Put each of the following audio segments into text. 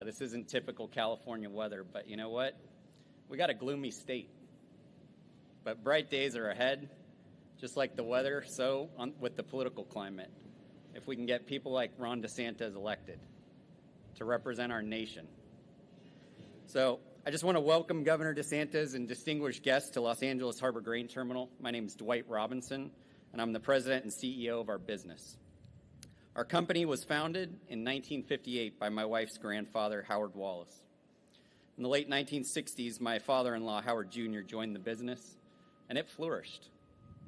This isn't typical California weather, but you know what? We got a gloomy state. But bright days are ahead, just like the weather, so with the political climate. If we can get people like Ron DeSantis elected to represent our nation. So I just want to welcome Governor DeSantis and distinguished guests to Los Angeles Harbor Grain Terminal. My name is Dwight Robinson, and I'm the president and CEO of our business. Our company was founded in 1958 by my wife's grandfather, Howard Wallace. In the late 1960s, my father-in-law, Howard Jr., joined the business, and it flourished.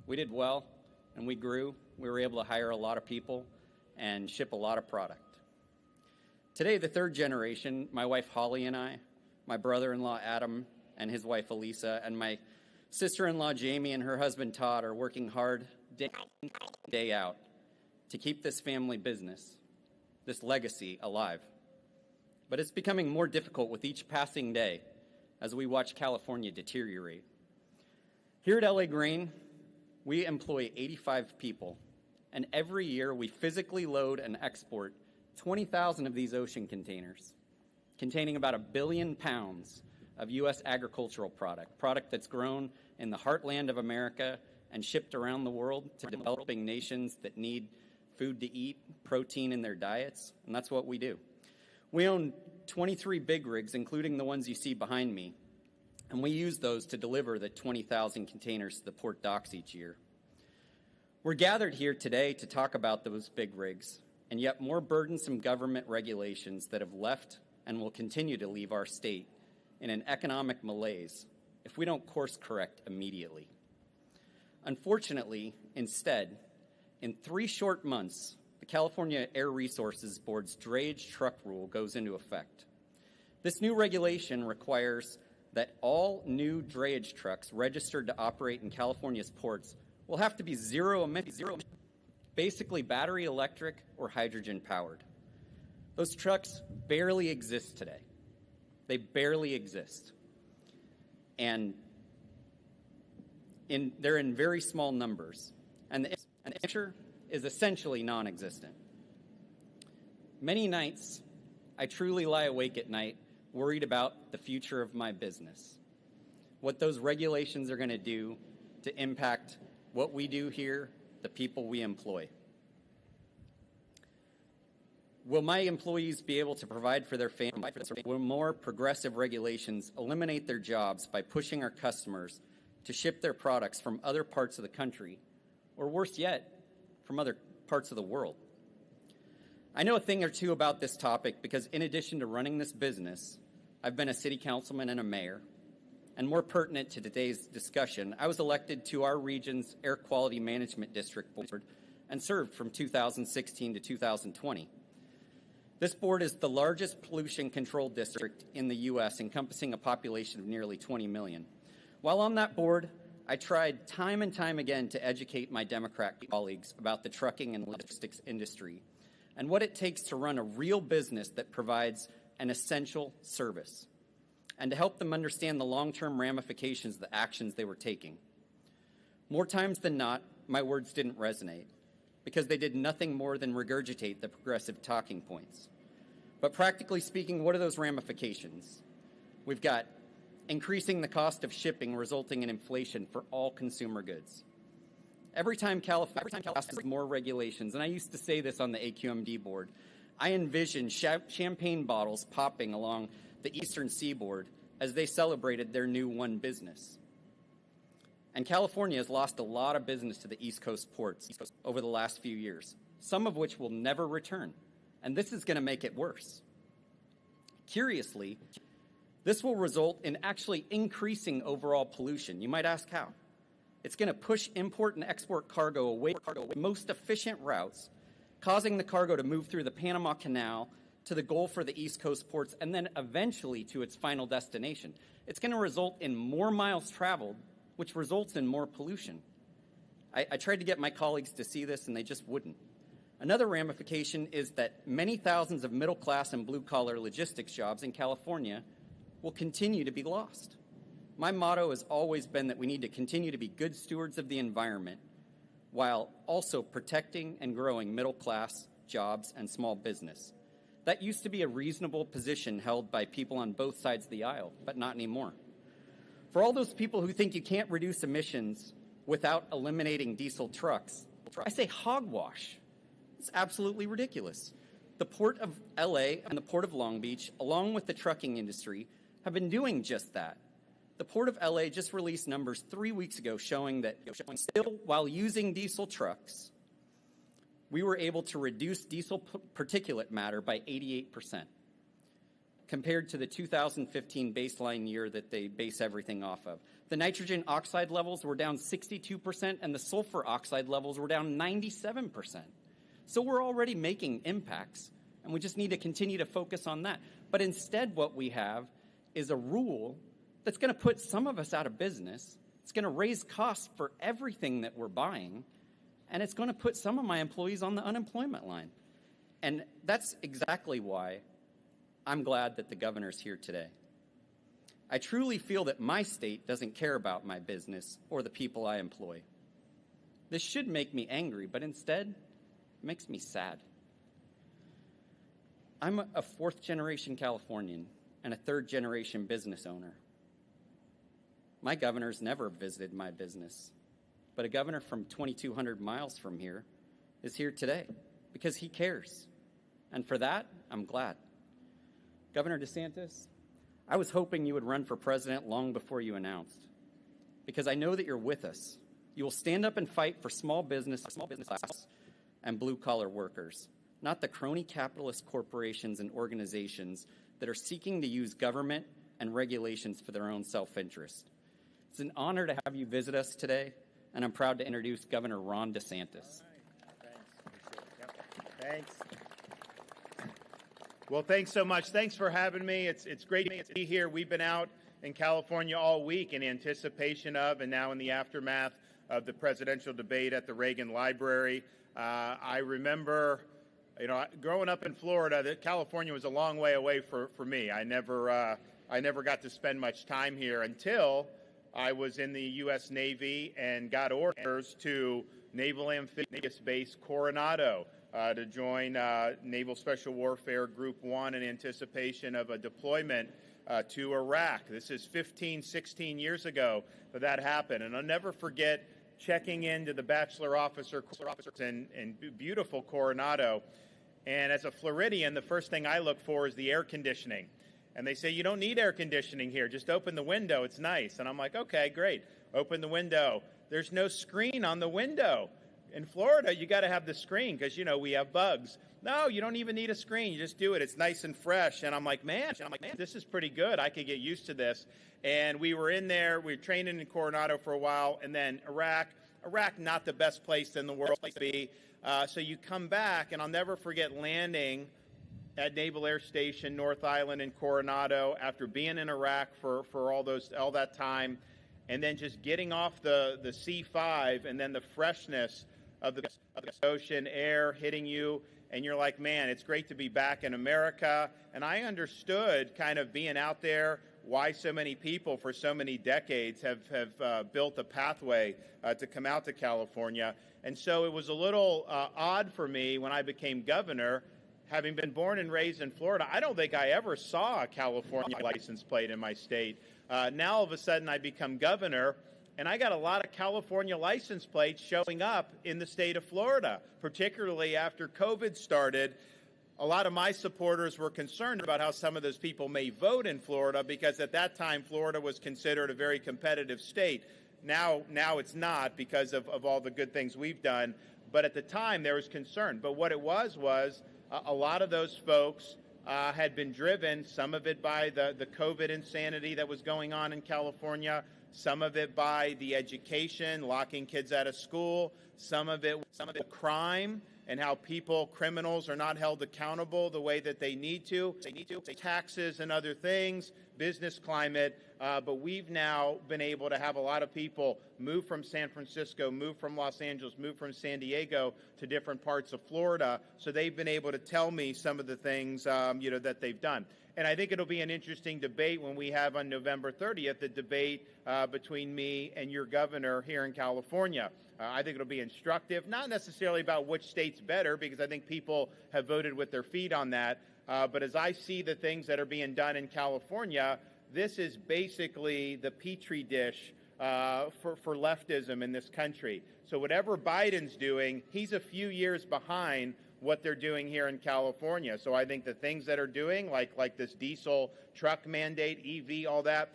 We did well, and we grew. We were able to hire a lot of people and ship a lot of product. Today, the third generation, my wife Holly and I, my brother-in-law Adam and his wife Elisa, and my sister-in-law Jamie and her husband Todd are working hard day in, day out to keep this family business, this legacy, alive. But it's becoming more difficult with each passing day as we watch California deteriorate. Here at LA Grain, we employ 85 people, and every year we physically load and export 20,000 of these ocean containers, containing about 1 billion pounds of U.S. agricultural product that's grown in the heartland of America and shipped around the world to developing nations that need food to eat, protein in their diets, and that's what we do. We own 23 big rigs, including the ones you see behind me, and we use those to deliver the 20,000 containers to the port docks each year. We're gathered here today to talk about those big rigs and yet more burdensome government regulations that have left and will continue to leave our state in an economic malaise if we don't course correct immediately. Unfortunately, instead, in 3 short months, the California Air Resources Board's drayage truck rule goes into effect. This new regulation requires that all new drayage trucks registered to operate in California's ports will have to be zero emission, basically battery electric or hydrogen powered. Those trucks barely exist today. They barely exist. And they're in very small numbers. And the picture is essentially non-existent. Many nights, I truly lie awake at night worried about the future of my business, what those regulations are going to do to impact what we do here, the people we employ. Will my employees be able to provide for their family? Will more progressive regulations eliminate their jobs by pushing our customers to ship their products from other parts of the country, or worse yet, from other parts of the world? I know a thing or two about this topic because in addition to running this business, I've been a city councilman and a mayor. And more pertinent to today's discussion, I was elected to our region's Air Quality Management District Board and served from 2016 to 2020. This board is the largest pollution control district in the U.S., encompassing a population of nearly 20 million. While on that board, I tried time and time again to educate my Democrat colleagues about the trucking and logistics industry and what it takes to run a real business that provides an essential service, and to help them understand the long-term ramifications of the actions they were taking. More times than not, my words didn't resonate because they did nothing more than regurgitate the progressive talking points. But practically speaking, what are those ramifications? We've got increasing the cost of shipping, resulting in inflation for all consumer goods. Every time California passes more regulations, and I used to say this on the AQMD board, I envision champagne bottles popping along the eastern seaboard as they celebrated their new one business. And California has lost a lot of business to the East Coast ports over the last few years, some of which will never return, and this is going to make it worse. Curiously, this will result in actually increasing overall pollution. You might ask how. It's going to push import and export cargo away from the most efficient routes, causing the cargo to move through the Panama Canal to the Gulf or the East Coast ports, and then eventually to its final destination. It's going to result in more miles traveled, which results in more pollution. I tried to get my colleagues to see this, and they just wouldn't. Another ramification is that many thousands of middle-class and blue-collar logistics jobs in California will continue to be lost. My motto has always been that we need to continue to be good stewards of the environment while also protecting and growing middle-class jobs and small business. That used to be a reasonable position held by people on both sides of the aisle, but not anymore. For all those people who think you can't reduce emissions without eliminating diesel trucks, I say hogwash. It's absolutely ridiculous. The Port of LA and the Port of Long Beach, along with the trucking industry, have been doing just that. The Port of LA just released numbers 3 weeks ago showing that still, while using diesel trucks, we were able to reduce diesel particulate matter by 88% compared to the 2015 baseline year that they base everything off of. The nitrogen oxide levels were down 62% and the sulfur oxide levels were down 97%. So we're already making impacts, and we just need to continue to focus on that. But instead what we have is a rule that's going to put some of us out of business. It's going to raise costs for everything that we're buying, and it's going to put some of my employees on the unemployment line. And that's exactly why I'm glad that the governor's here today. I truly feel that my state doesn't care about my business or the people I employ. This should make me angry, but instead, it makes me sad. I'm a fourth-generation Californian and a third-generation business owner. My governor's never visited my business, but a governor from 2,200 miles from here is here today because he cares. And for that, I'm glad. Governor DeSantis, I was hoping you would run for president long before you announced, because I know that you're with us. You will stand up and fight for small business and blue-collar workers, not the crony capitalist corporations and organizations that are seeking to use government and regulations for their own self-interest. It's an honor to have you visit us today, and I'm proud to introduce Governor Ron DeSantis. Thanks. Well, thanks so much. Thanks for having me. It's great to be here. We've been out in California all week in anticipation of and now in the aftermath of the presidential debate at the Reagan Library. I remember, growing up in Florida, that California was a long way away for me. I never got to spend much time here until I was in the U.S. Navy and got orders to Naval Amphibious Base Coronado to join Naval Special Warfare Group 1 in anticipation of a deployment to Iraq. This is 15, 16 years ago that happened. And I'll never forget checking into the bachelor officers in beautiful Coronado. And as a Floridian, the first thing I look for is the air conditioning. And they say, you don't need air conditioning here. Just open the window. It's nice. And I'm like, okay, great. Open the window. There's no screen on the window. In Florida, you got to have the screen because, we have bugs. No, you don't even need a screen. You just do it. It's nice and fresh. And I'm like, man, this is pretty good. I could get used to this. And we were in there. We were training in Coronado for a while. And then Iraq, not the best place in the world to be. So you come back, and I'll never forget landing at Naval Air Station, North Island in Coronado after being in Iraq for all that time. And then just getting off the C-5 and then the freshness of the ocean air hitting you, and you're like, man, it's great to be back in America. And I understood kind of being out there why so many people for so many decades have built a pathway to come out to California. And so it was a little odd for me when I became governor, having been born and raised in Florida. I don't think I ever saw a California license plate in my state. Now all of a sudden I become governor, and I got a lot of California license plates showing up in the state of Florida, particularly after COVID started. A lot of my supporters were concerned about how some of those people may vote in Florida because at that time Florida was considered a very competitive state. Now it's not because of all the good things we've done, but at the time there was concern. But what it was a lot of those folks had been driven, some of it by the COVID insanity that was going on in California, some of it by the education, locking kids out of school, some of it crime and how criminals are not held accountable the way that they need to, taxes and other things, business climate. But we've now been able to have a lot of people move from San Francisco, move from Los Angeles, move from San Diego to different parts of Florida. So they've been able to tell me some of the things, that they've done. And I think it'll be an interesting debate when we have on November 30th, the debate between me and your governor here in California. I think it'll be instructive, not necessarily about which state's better, because I think people have voted with their feet on that, But as I see the things that are being done in California, this is basically the petri dish for leftism in this country. So whatever Biden's doing, he's a few years behind what they're doing here in California. So I think the things that are doing, like this diesel truck mandate, EV, all that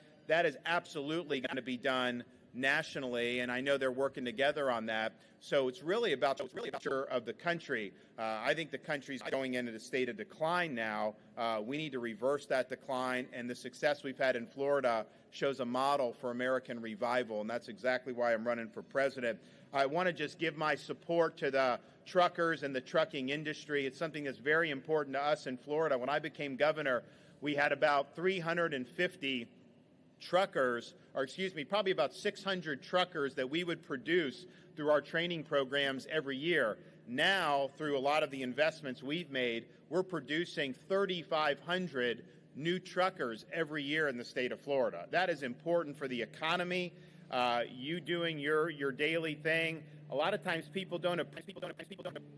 is absolutely going to be done nationally, and I know they're working together on that. So it's really about the future of the country. I think the country's going into a state of decline now. We need to reverse that decline, and the success we've had in Florida shows a model for American revival, and that's exactly why I'm running for president. I want to just give my support to the truckers and the trucking industry. It's something that's very important to us in Florida. When I became governor, we had about 350 truckers, or excuse me, probably about 600 truckers that we would produce through our training programs every year. Now, through a lot of the investments we've made, we're producing 3,500 new truckers every year in the state of Florida. That is important for the economy. You doing your daily thing. A lot of times people don't appreciate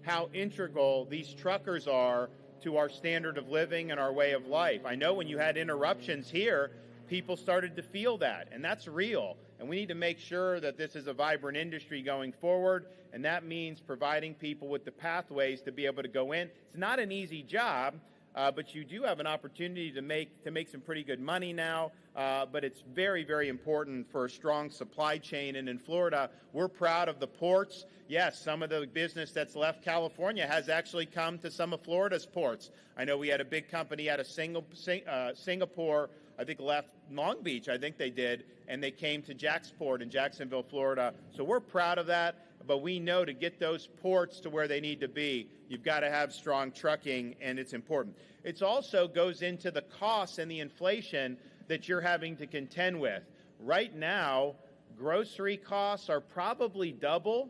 how integral these truckers are to our standard of living and our way of life. I know when you had interruptions here, people started to feel that, and that's real. And we need to make sure that this is a vibrant industry going forward, and that means providing people with the pathways to be able to go in. It's not an easy job, but you do have an opportunity to make some pretty good money now. But it's very, very important for a strong supply chain. And in Florida, we're proud of the ports. Yes, some of the business that's left California has actually come to some of Florida's ports. I know we had a big company out of Singapore, I think left Long Beach, I think they did, and they came to Jacksport in Jacksonville, Florida. So we're proud of that, but we know to get those ports to where they need to be, you've got to have strong trucking, and it's important. It also goes into the costs and the inflation that you're having to contend with. Right now, grocery costs are probably double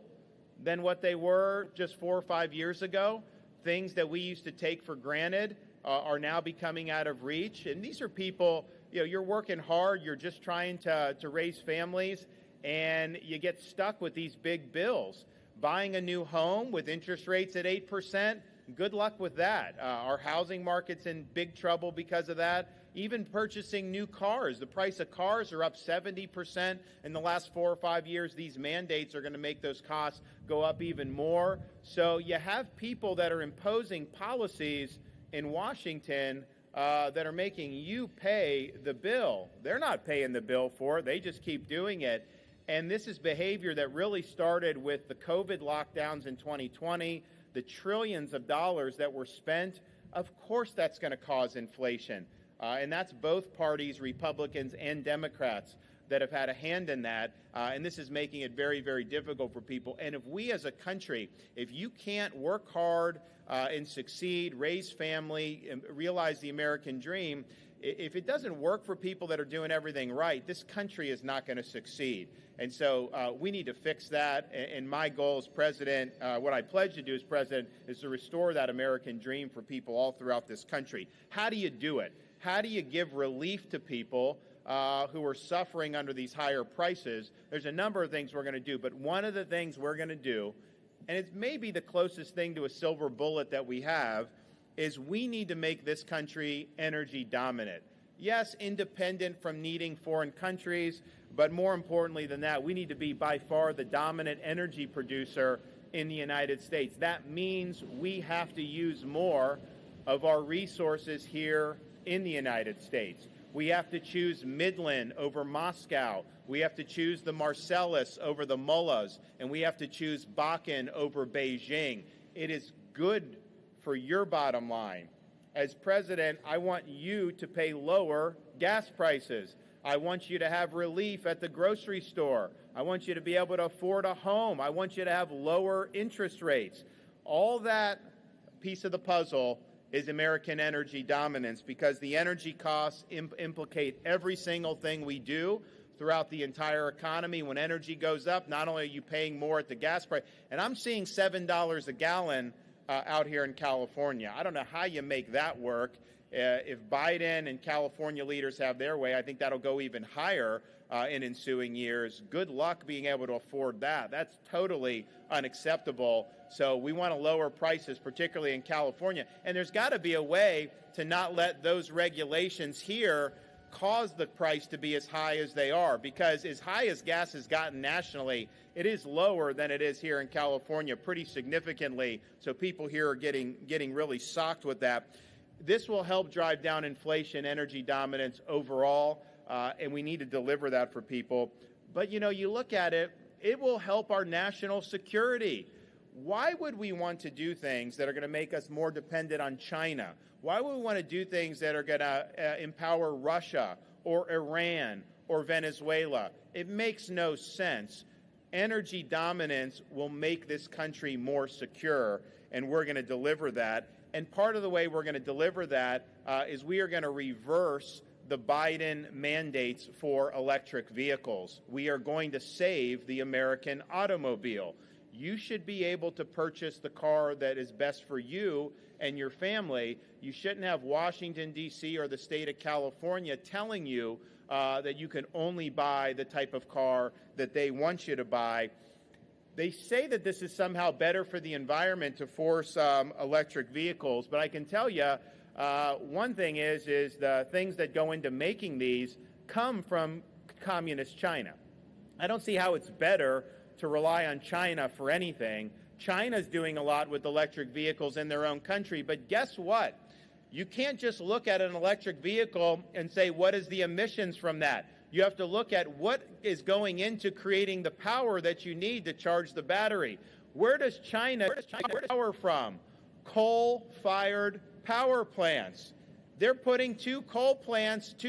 than what they were just 4 or 5 years ago. Things that we used to take for granted are now becoming out of reach. And these are people, you're working hard, you're just trying to raise families, and you get stuck with these big bills. Buying a new home with interest rates at 8%, good luck with that. Our housing market's in big trouble because of that. Even purchasing new cars, the price of cars are up 70% in the last 4 or 5 years. These mandates are going to make those costs go up even more. So you have people that are imposing policies in Washington that are making you pay the bill. They're not paying the bill for it. They just keep doing it. And this is behavior that really started with the COVID lockdowns in 2020, the trillions of dollars that were spent. Of course that's going to cause inflation. And that's both parties, Republicans and Democrats, that have had a hand in that. And this is making it very, very difficult for people. And if we as a country, if you can't work hard and succeed, raise family, realize the American dream, if it doesn't work for people that are doing everything right, this country is not going to succeed. And so we need to fix that. And my goal as president, what I pledge to do as president, is to restore that American dream for people all throughout this country. How do you do it? How do you give relief to people who are suffering under these higher prices? There's a number of things we're going to do, but one of the things we're going to do, and it's maybe the closest thing to a silver bullet that we have, is we need to make this country energy dominant. Yes, independent from needing foreign countries, but more importantly than that, we need to be by far the dominant energy producer in the United States. That means we have to use more of our resources here in the United States. We have to choose Midland over Moscow. We have to choose the Marcellus over the Mullahs, and we have to choose Bakken over Beijing. It is good for your bottom line. As president, I want you to pay lower gas prices. I want you to have relief at the grocery store. I want you to be able to afford a home. I want you to have lower interest rates. All that piece of the puzzle is American energy dominance, because the energy costs implicate every single thing we do throughout the entire economy. When energy goes up, not only are you paying more at the gas price, and I'm seeing $7 a gallon out here in California. I don't know how you make that work. If Biden and California leaders have their way, I think that'll go even higher in ensuing years. Good luck being able to afford that. That's totally unacceptable. So we want to lower prices, particularly in California. And there's got to be a way to not let those regulations here cause the price to be as high as they are, because as high as gas has gotten nationally, it is lower than it is here in California pretty significantly. So people here are getting really socked with that. This will help drive down inflation, energy dominance overall, and we need to deliver that for people. But, you know, you look at it, it will help our national security. Why would we want to do things that are going to make us more dependent on China? Why would we want to do things that are going to empower Russia or Iran or Venezuela? It makes no sense. Energy dominance will make this country more secure, and we're going to deliver that. And part of the way we're going to deliver that is we are going to reverse the Biden mandates for electric vehicles. We are going to save the American automobile. You should be able to purchase the car that is best for you and your family. You shouldn't have Washington, D.C. or the state of California telling you that you can only buy the type of car that they want you to buy. They say that this is somehow better for the environment to force electric vehicles, but I can tell you one thing is the things that go into making these come from communist China. I don't see how it's better to rely on China for anything. China's doing a lot with electric vehicles in their own country, but guess what? You can't just look at an electric vehicle and say, what is the emissions from that? You have to look at what is going into creating the power that you need to charge the battery. Where does China get power from? Coal-fired power plants. They're putting two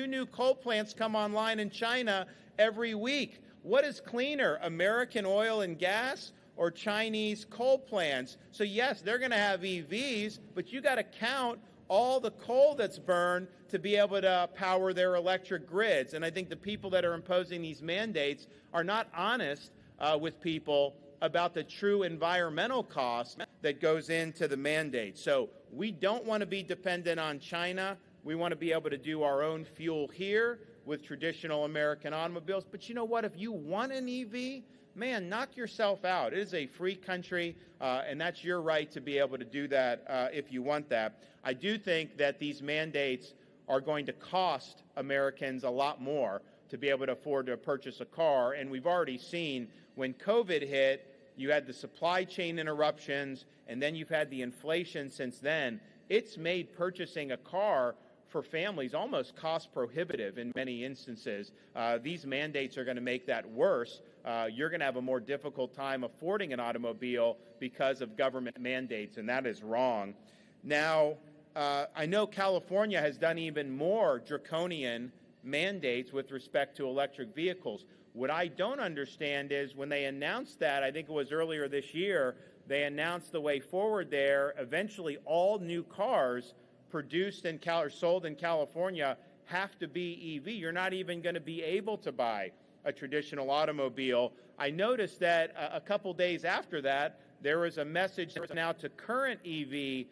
new coal plants come online in China every week. What is cleaner, American oil and gas or Chinese coal plants? So yes, they're going to have EVs, but you got to count all the coal that's burned to be able to power their electric grids. And I think the people that are imposing these mandates are not honest with people about the true environmental cost that goes into the mandate. So we don't want to be dependent on China. We want to be able to do our own fuel here with traditional American automobiles. But you know what? If you want an EV, man, knock yourself out. It is a free country, and that's your right to be able to do that if you want that. I do think that these mandates are going to cost Americans a lot more to be able to afford to purchase a car. And we've already seen when COVID hit, you had the supply chain interruptions, and then you've had the inflation since then. It's made purchasing a car for families almost cost prohibitive in many instances. These mandates are going to make that worse. You're going to have a more difficult time affording an automobile because of government mandates, and that is wrong. Now, I know California has done even more draconian mandates with respect to electric vehicles. What I don't understand is when they announced that, I think it was earlier this year, they announced the way forward there. Eventually, all new cars produced in or sold in California have to be EV. You're not even going to be able to buy a traditional automobile. I noticed that a couple days after that, there was a message now to current EV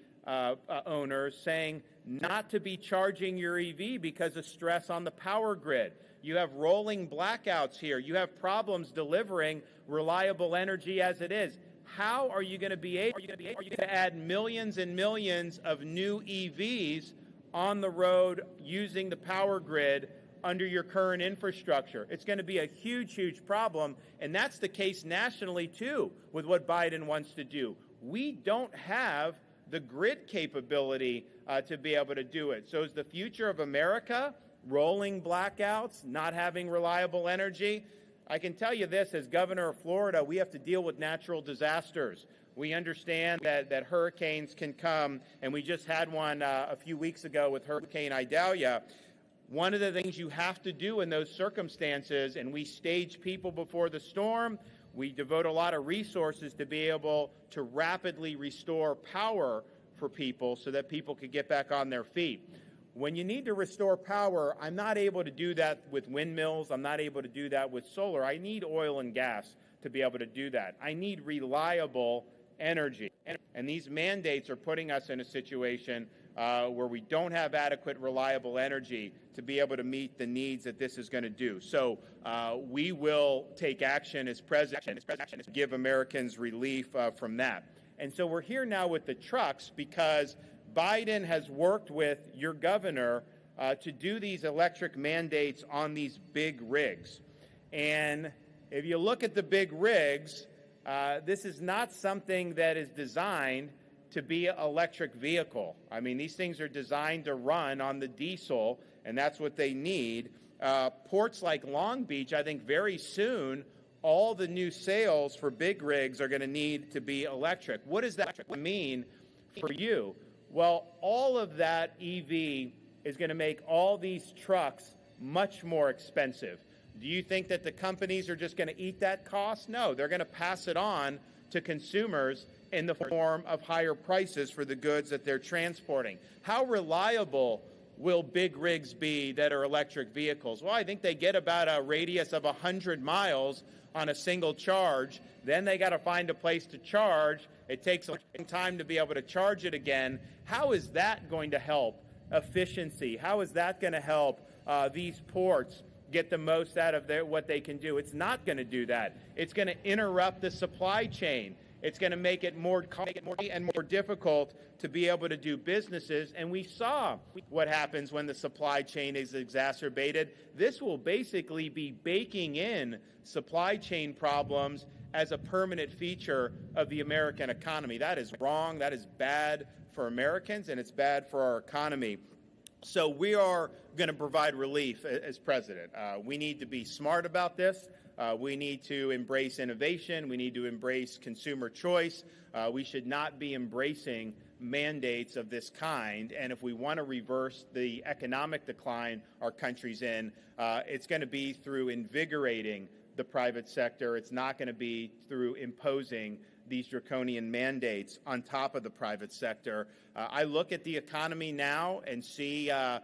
owners saying not to be charging your EV because of stress on the power grid. You have rolling blackouts here. You have problems delivering reliable energy as it is. How are you going to be able to add millions and millions of new EVs on the road using the power grid under your current infrastructure? It's going to be a huge, huge problem, and that's the case nationally, too, with what Biden wants to do. We don't have the grid capability to be able to do it. So is the future of America rolling blackouts, not having reliable energy? I can tell you this, as governor of Florida, we have to deal with natural disasters. We understand that hurricanes can come, and we just had one a few weeks ago with Hurricane Idalia. One of the things you have to do in those circumstances, and we stage people before the storm, we devote a lot of resources to be able to rapidly restore power for people so that people could get back on their feet. When you need to restore power, I'm not able to do that with windmills. I'm not able to do that with solar. I need oil and gas to be able to do that. I need reliable energy. And these mandates are putting us in a situation where we don't have adequate, reliable energy to be able to meet the needs that this is going to do. So we will take action as president to give Americans relief from that. And so we're here now with the trucks because Biden has worked with your governor to do these electric mandates on these big rigs. And if you look at the big rigs, this is not something that is designed to be an electric vehicle. I mean, these things are designed to run on the diesel, and that's what they need. Ports like Long Beach, I think very soon, all the new sales for big rigs are going to need to be electric. What does that mean for you? Well, all of that EV is going to make all these trucks much more expensive. Do you think that the companies are just going to eat that cost? No, they're going to pass it on to consumers in the form of higher prices for the goods that they're transporting. How reliable will big rigs be that are electric vehicles? Well, I think they get about a radius of 100 miles on a single charge. Then they got to find a place to charge. It takes a long time to be able to charge it again. How is that going to help efficiency? How is that going to help these ports get the most out of what they can do? It's not going to do that. It's going to interrupt the supply chain. It's going to make it more difficult to be able to do businesses. And we saw what happens when the supply chain is exacerbated. This will basically be baking in supply chain problems as a permanent feature of the American economy. That is wrong. That is bad for Americans, and it's bad for our economy. So we are going to provide relief as president. We need to be smart about this. We need to embrace innovation. We need to embrace consumer choice. We should not be embracing mandates of this kind. And if we want to reverse the economic decline our country's in, it's going to be through invigorating the private sector. It's not going to be through imposing these draconian mandates on top of the private sector. I look at the economy now and see I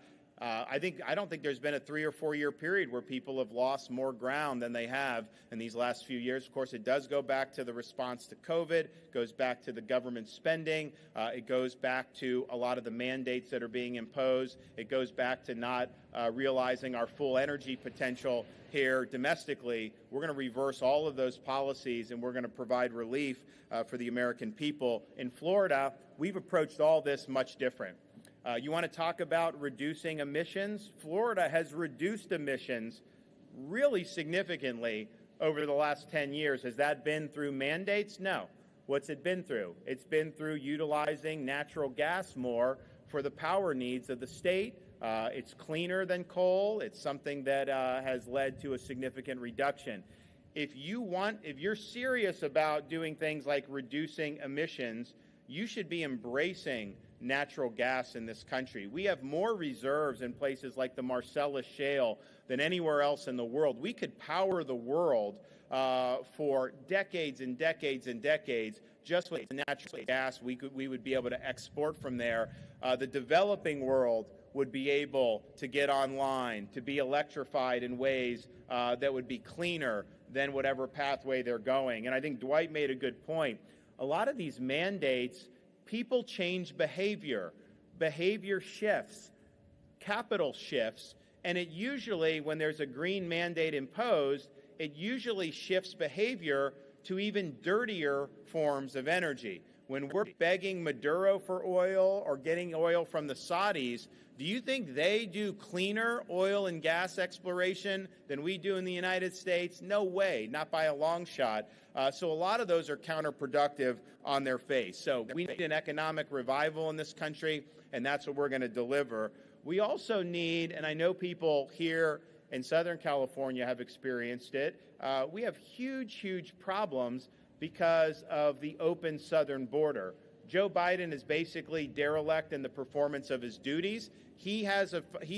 don't think there's been a 3 or 4 year period where people have lost more ground than they have in these last few years. Of course, it does go back to the response to COVID, goes back to the government spending, it goes back to a lot of the mandates that are being imposed. It goes back to not realizing our full energy potential here domestically. We're going to reverse all of those policies, and we're going to provide relief for the American people. In Florida, we've approached all this much different. You want to talk about reducing emissions? Florida has reduced emissions really significantly over the last 10 years. Has that been through mandates? No. What's it been through? It's been through utilizing natural gas more for the power needs of the state. It's cleaner than coal. It's something that has led to a significant reduction. If you're serious about doing things like reducing emissions, you should be embracing natural gas in this country. We have more reserves in places like the Marcellus Shale than anywhere else in the world. We could power the world for decades and decades and decades just with natural gas. We would be able to export from there. The developing world would be able to get online, to be electrified in ways that would be cleaner than whatever pathway they're going. And I think Dwight made a good point. A lot of these mandates, people change behavior. Behavior shifts, capital shifts, and it usually, when there's a green mandate imposed, it usually shifts behavior to even dirtier forms of energy. When we're begging Maduro for oil or getting oil from the Saudis, do you think they do cleaner oil and gas exploration than we do in the United States? No way, not by a long shot. So a lot of those are counterproductive on their face. So we need an economic revival in this country, and that's what we're going to deliver. We also need, and I know people here in Southern California have experienced it, we have huge, huge problems because of the open southern border. Joe Biden is basically derelict in the performance of his duties. He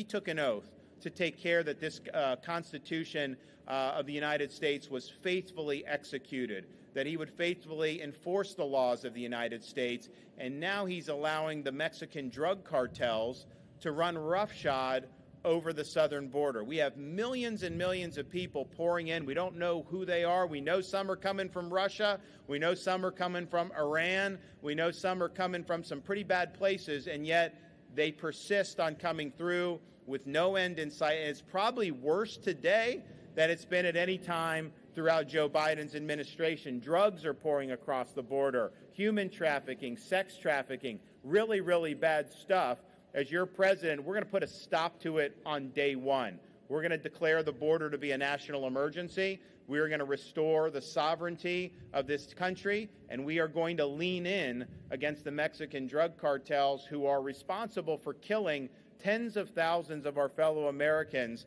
took an oath to take care that this Constitution of the United States was faithfully executed, that he would faithfully enforce the laws of the United States, and now he's allowing the Mexican drug cartels to run roughshod over the southern border. We have millions and millions of people pouring in. We don't know who they are. We know some are coming from Russia. We know some are coming from Iran. We know some are coming from some pretty bad places, and yet They persist on coming through with no end in sight. And it's probably worse today than it's been at any time throughout Joe Biden's administration. Drugs are pouring across the border, human trafficking, sex trafficking, really, really bad stuff. As your president, we're going to put a stop to it on day one. We're going to declare the border to be a national emergency. We are going to restore the sovereignty of this country, and we are going to lean in against the Mexican drug cartels who are responsible for killing tens of thousands of our fellow Americans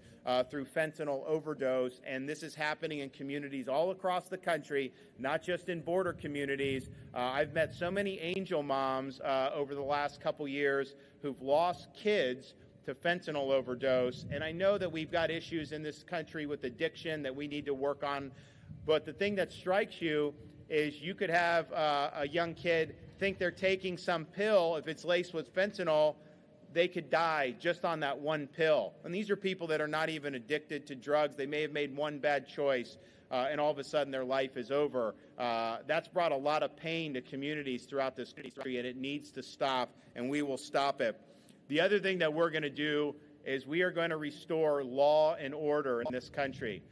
through fentanyl overdose. And this is happening in communities all across the country, not just in border communities. I've met so many angel moms over the last couple years who've lost kids to fentanyl overdose. And I know that we've got issues in this country with addiction that we need to work on. But the thing that strikes you is you could have a young kid think they're taking some pill. If it's laced with fentanyl, they could die just on that one pill. And these are people that are not even addicted to drugs. They may have made one bad choice, and all of a sudden their life is over. That's brought a lot of pain to communities throughout this country, and it needs to stop, and we will stop it. The other thing that we're going to do is we are going to restore law and order in this country.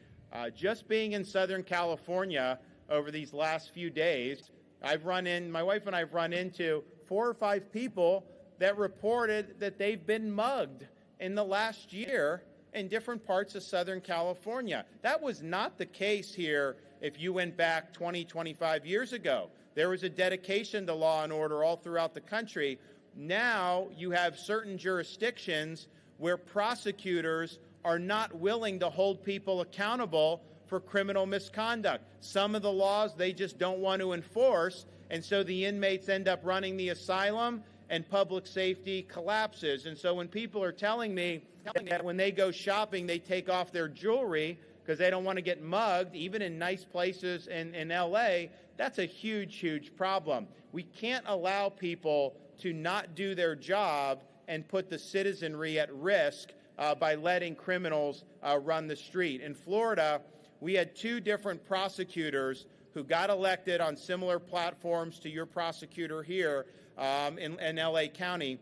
Just being in Southern California over these last few days, my wife and I have run into 4 or 5 people that reported that they've been mugged in the last year in different parts of Southern California. That was not the case here if you went back 20, 25 years ago. There was a dedication to law and order all throughout the country. Now you have certain jurisdictions where prosecutors are not willing to hold people accountable for criminal misconduct. Some of the laws they just don't want to enforce, and so the inmates end up running the asylum and public safety collapses. And so when people are telling me that when they go shopping, they take off their jewelry because they don't want to get mugged, even in nice places in LA, that's a huge, huge problem. We can't allow people to not do their job and put the citizenry at risk by letting criminals run the street. In Florida, we had 2 different prosecutors who got elected on similar platforms to your prosecutor here in LA County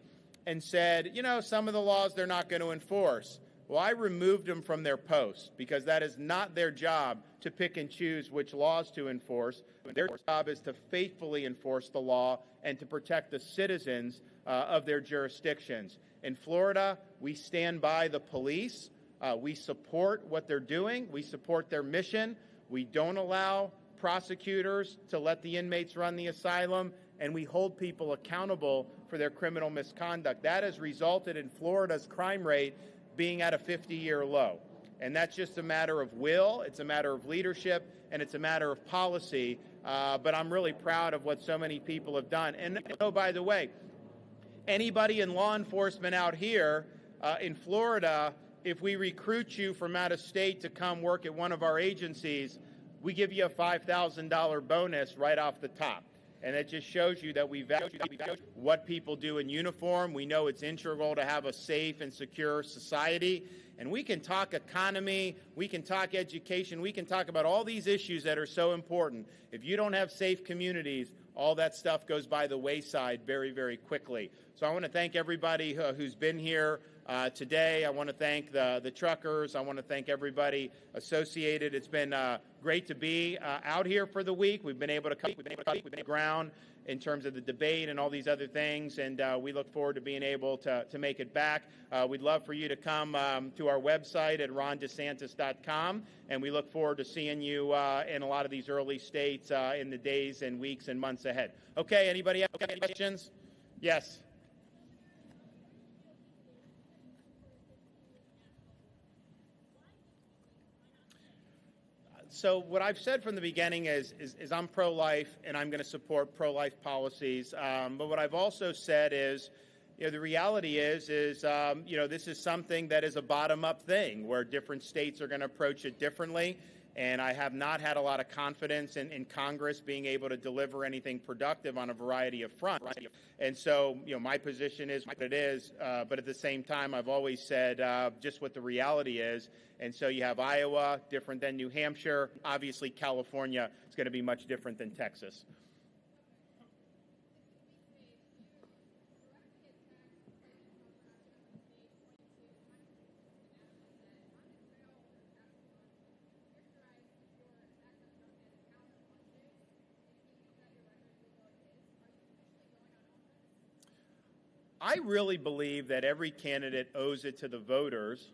and said, you know, some of the laws they're not going to enforce. Well, I removed them from their posts because that is not their job to pick and choose which laws to enforce. Their job is to faithfully enforce the law and to protect the citizens of their jurisdictions. In Florida, we stand by the police. We support what they're doing. We support their mission. We don't allow prosecutors to let the inmates run the asylum, and we hold people accountable for their criminal misconduct. That has resulted in Florida's crime rate being at a 50-year low. And that's just a matter of will, it's a matter of leadership, and it's a matter of policy. But I'm really proud of what so many people have done. And oh, by the way, anybody in law enforcement out here in Florida, if we recruit you from out of state to come work at one of our agencies, we give you a $5,000 bonus right off the top. And it just shows you that we value what people do in uniform. We know it's integral to have a safe and secure society. And we can talk economy, we can talk education, we can talk about all these issues that are so important. If you don't have safe communities, all that stuff goes by the wayside very, very quickly. So I want to thank everybody who's been here today. I want to thank the truckers. I want to thank everybody associated. It's been great to be out here for the week. We've been able to cut ground in terms of the debate and all these other things, and we look forward to being able to make it back. We'd love for you to come to our website at rondesantis.com, and we look forward to seeing you in a lot of these early states in the days and weeks and months ahead. Okay, anybody have any questions? Yes. So what I've said from the beginning is I'm pro-life, and I'm going to support pro-life policies. But what I've also said is, the reality is this is something that is a bottom-up thing where different states are going to approach it differently. And I have not had a lot of confidence in Congress being able to deliver anything productive on a variety of fronts. And so, my position is what it is. But at the same time, I've always said just what the reality is. And so you have Iowa, different than New Hampshire. Obviously, California is going to be much different than Texas. I really believe that every candidate owes it to the voters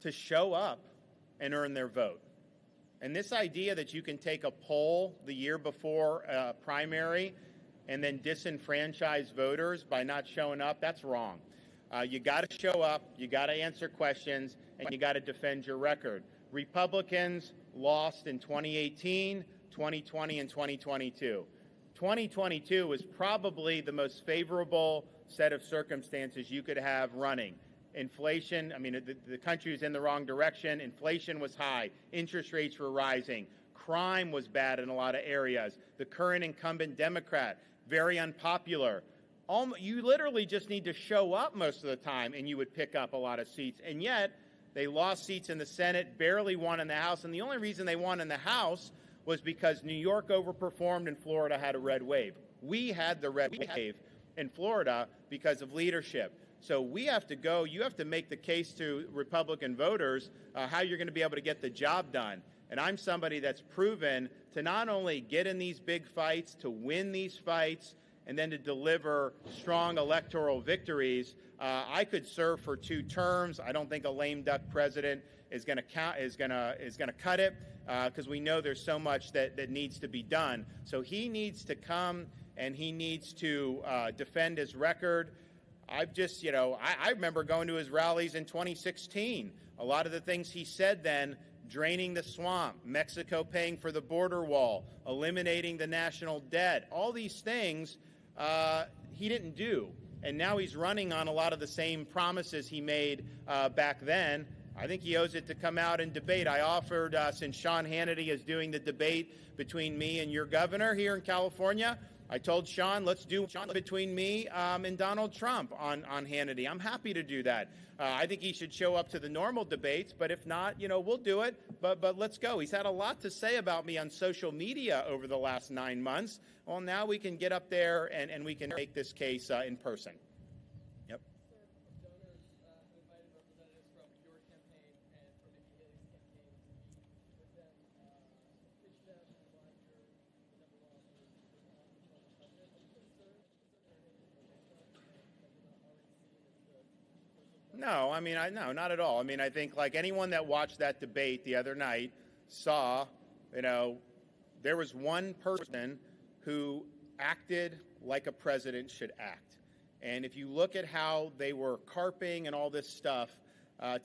to show up and earn their vote. And this idea that you can take a poll the year before a primary and then disenfranchise voters by not showing up, that's wrong. You got to show up, you got to answer questions, and you got to defend your record. Republicans lost in 2018, 2020, and 2022. 2022 was probably the most favorable set of circumstances you could have running. Inflation, I mean, the country was in the wrong direction. Inflation was high. Interest rates were rising. Crime was bad in a lot of areas. The current incumbent Democrat, very unpopular. You literally just need to show up most of the time and you would pick up a lot of seats. And yet, they lost seats in the Senate, barely won in the House. And the only reason they won in the House was because New York overperformed and Florida had a red wave. We had the red wave in Florida because of leadership. So we have to go, you have to make the case to Republican voters how you're going to be able to get the job done. And I'm somebody that's proven to not only get in these big fights, to win these fights, and then to deliver strong electoral victories. I could serve for 2 terms. I don't think a lame duck president is going to cut it because we know there's so much that needs to be done. So he needs to come and he needs to defend his record. I've just, I remember going to his rallies in 2016. A lot of the things he said then, draining the swamp, Mexico paying for the border wall, eliminating the national debt, all these things he didn't do. And now he's running on a lot of the same promises he made back then. I think he owes it to come out and debate. I offered, since Sean Hannity is doing the debate between me and your governor here in California, I told Sean, let's do between me and Donald Trump on Hannity. I'm happy to do that. I think he should show up to the normal debates, but if not, we'll do it. But let's go. He's had a lot to say about me on social media over the last 9 months. Well, now we can get up there and we can make this case in person. Yep. No, no, not at all. I think like anyone that watched that debate the other night saw, there was one person who acted like a president should act. And if you look at how they were carping and all this stuff,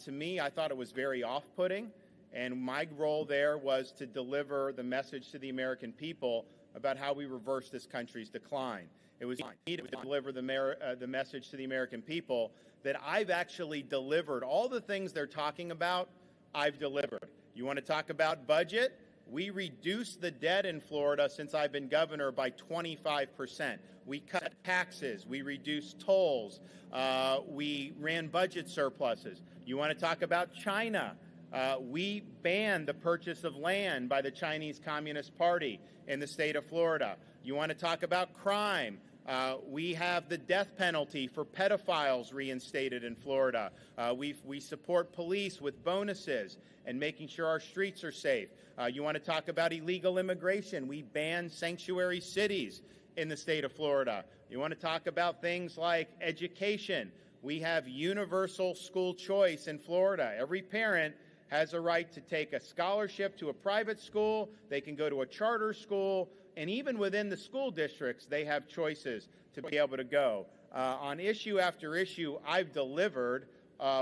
to me, I thought it was very off-putting. And my role there was to deliver the message to the American people about how we reverse this country's decline. It was me to deliver the message to the American people that I've actually delivered. All the things they're talking about, I've delivered. You want to talk about budget? We reduced the debt in Florida since I've been governor by 25%. We cut taxes. We reduced tolls. We ran budget surpluses. You want to talk about China? We banned the purchase of land by the Chinese Communist Party in the state of Florida. You want to talk about crime? We have the death penalty for pedophiles reinstated in Florida. We support police with bonuses and making sure our streets are safe. You want to talk about illegal immigration? We banned sanctuary cities in the state of Florida. You want to talk about things like education? We have universal school choice in Florida. Every parent has a right to take a scholarship to a private school. They can go to a charter school. And even within the school districts, they have choices to be able to go. On issue after issue, I've delivered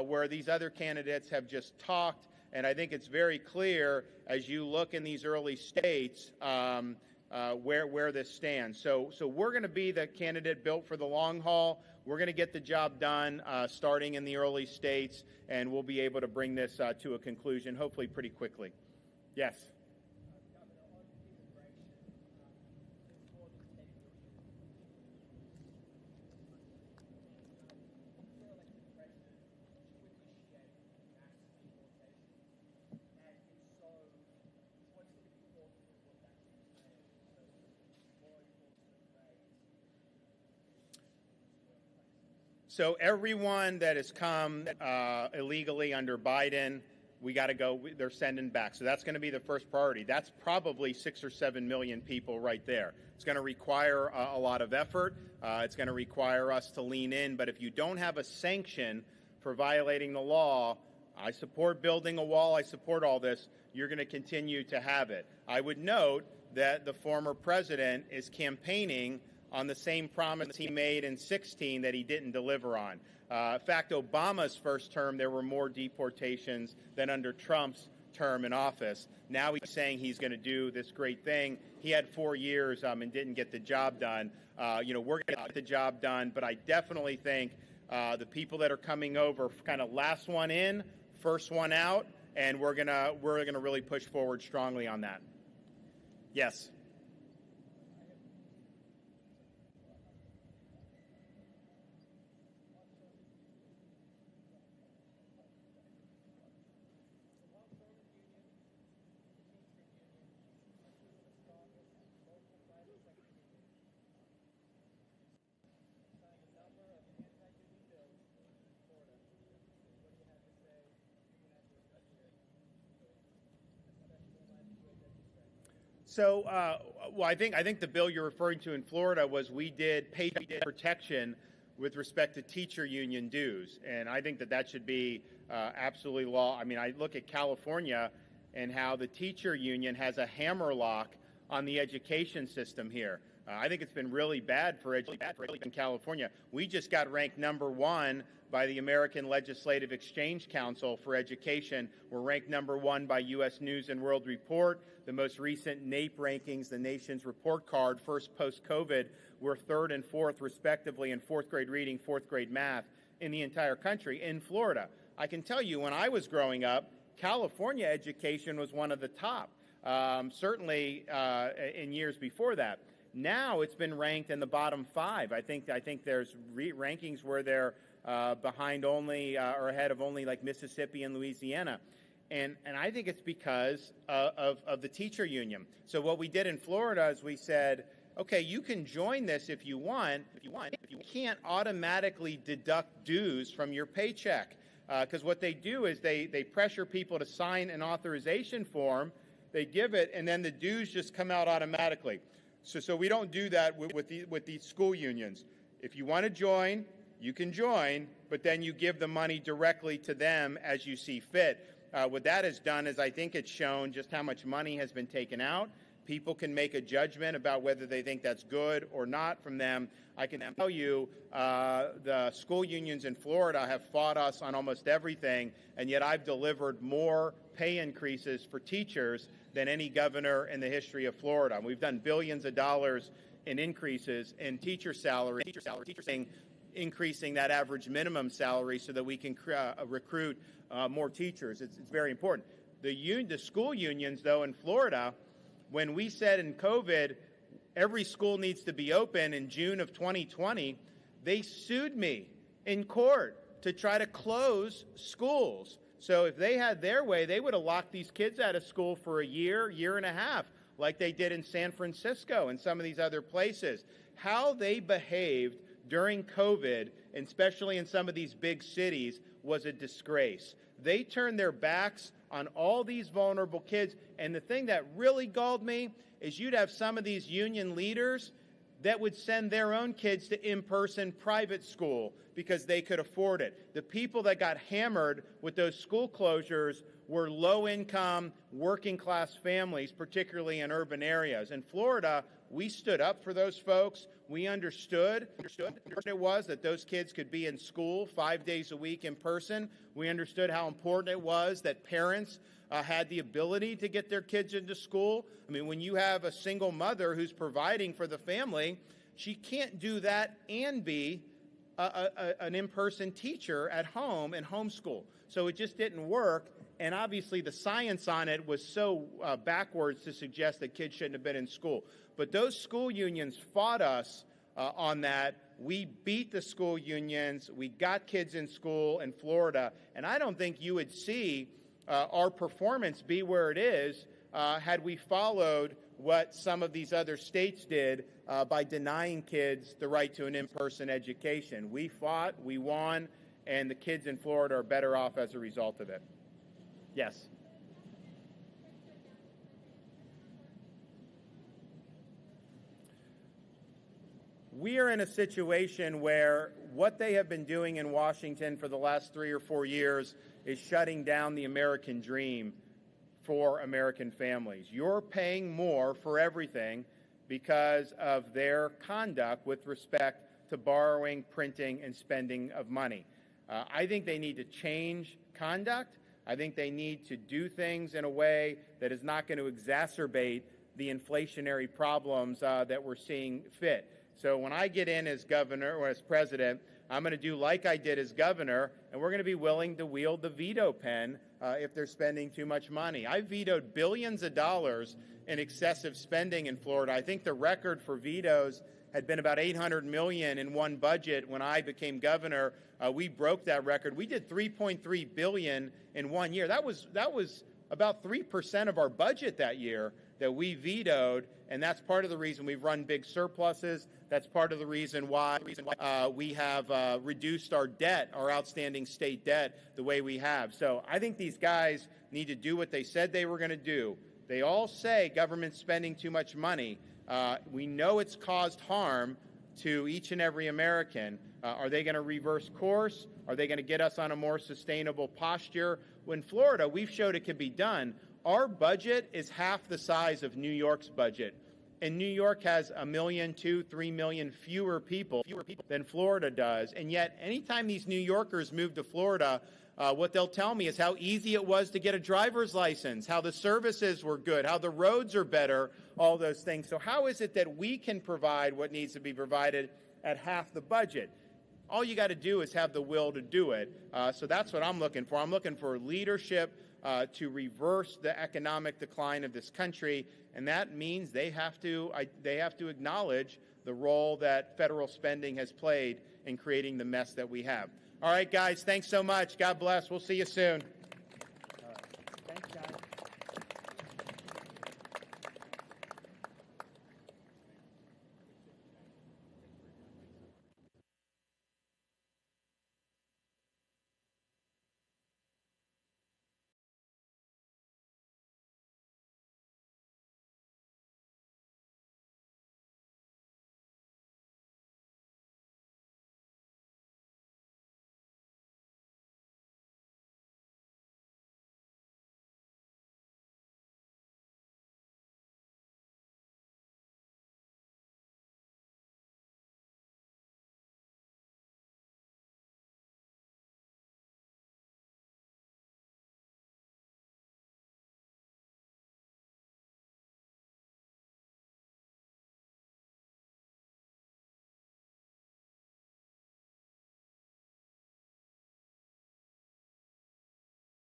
where these other candidates have just talked. And I think it's very clear as you look in these early states where this stands. So we're going to be the candidate built for the long haul. We're going to get the job done starting in the early states, and we'll be able to bring this to a conclusion, hopefully pretty quickly. Yes. So everyone that has come illegally under Biden we got to go, they're sending back. So that's going to be the first priority. That's probably 6 or 7 million people right there. It's going to require a lot of effort. It's going to require us to lean in. But if you don't have a sanction for violating the law, I support building a wall. I support all this. You're going to continue to have it. I would note that the former president is campaigning on the same promise he made in 2016 that he didn't deliver on. In fact, Obama's first term, there were more deportations than under Trump's term in office. Now he's saying he's going to do this great thing. He had 4 years and didn't get the job done. We're going to get the job done, but I definitely think the people that are coming over, kind of last one in, first one out, and we're gonna really push forward strongly on that. Yes. So, I think the bill you're referring to in Florida was we did pay protection with respect to teacher union dues, and I think that should be absolutely law. I mean, I look at California and how the teacher union has a hammerlock on the education system here. I think it's been really bad for education in California. We just got ranked #1 by the American Legislative Exchange Council for Education. We're ranked #1 by U.S. News and World Report. The most recent NAEP rankings, the nation's report card, first post-COVID, we're 3rd and 4th, respectively, in 4th grade reading, 4th grade math in the entire country. In Florida, I can tell you, when I was growing up, California education was one of the top, certainly in years before that. Now it's been ranked in the bottom 5. I think there's rankings where they're behind only or ahead of only like Mississippi and Louisiana. And I think it's because of the teacher union. So what we did in Florida is we said, okay, you can join this if you want. You can't automatically deduct dues from your paycheck. Because what they do is they pressure people to sign an authorization form, they give it, and then the dues just come out automatically. So we don't do that with these school unions. If you want to join, you can join, but then you give the money directly to them as you see fit. What that has done is I think it's shown just how much money has been taken out. People can make a judgment about whether they think that's good or not from them. I can tell you the school unions in Florida have fought us on almost everything, and yet I've delivered more pay increases for teachers than any governor in the history of Florida. We've done billions of dollars in increases in teacher salary, increasing that average minimum salary so that we can recruit more teachers. It's very important. The school unions, though, in Florida, when we said in COVID, every school needs to be open in June of 2020, they sued me in court to try to close schools. So if they had their way, they would have locked these kids out of school for a year and a half, like they did in San Francisco and some of these other places. How they behaved during COVID, and especially in some of these big cities, was a disgrace. They turned their backs on all these vulnerable kids, and the thing that really galled me is you'd have some of these union leaders that would send their own kids to in-person private school because they could afford it. The people that got hammered with those school closures were low-income, working-class families, particularly in urban areas. In Florida, we stood up for those folks. We understood it was that those kids could be in school 5 days a week in person. We understood how important it was that parents had the ability to get their kids into school. I mean, when you have a single mother who's providing for the family, she can't do that and be an in-person teacher at home and homeschool. So it just didn't work. And obviously the science on it was so backwards to suggest that kids shouldn't have been in school. But those school unions fought us on that. We beat the school unions. We got kids in school in Florida. And I don't think you would see our performance be where it is had we followed what some of these other states did by denying kids the right to an in-person education. We fought, we won, and the kids in Florida are better off as a result of it. Yes. We are in a situation where what they have been doing in Washington for the last 3 or 4 years is shutting down the American dream for American families. You're paying more for everything because of their conduct with respect to borrowing, printing, and spending of money. I think they need to change conduct. I think they need to do things in a way that is not going to exacerbate the inflationary problems that we're seeing fit. So when I get in as governor or as president, I'm going to do like I did as governor, and we're going to be willing to wield the veto pen if they're spending too much money. I vetoed billions of dollars in excessive spending in Florida. I think the record for vetoes had been about $800 million in one budget when I became governor. We broke that record. We did $3.3 billion in 1 year. That was about 3% of our budget that year that we vetoed, and that's part of the reason we've run big surpluses. That's part of the reason why we have reduced our debt, our outstanding state debt, the way we have. So I think these guys need to do what they said they were going to do. They all say government's spending too much money. We know it's caused harm to each and every American. Are they going to reverse course? Are they going to get us on a more sustainable posture? In Florida, we've showed it can be done. Our budget is half the size of New York's budget. And New York has 1 million, 2, 3 million fewer people than Florida does. And yet, anytime these New Yorkers move to Florida, what they'll tell me is how easy it was to get a driver's license, how the services were good, how the roads are better, all those things. So how is it that we can provide what needs to be provided at half the budget? All you got to do is have the will to do it. So that's what I'm looking for. I'm looking for leadership to reverse the economic decline of this country, and that means they have to acknowledge the role that federal spending has played in creating the mess that we have. All right, guys, thanks so much. God bless. We'll see you soon.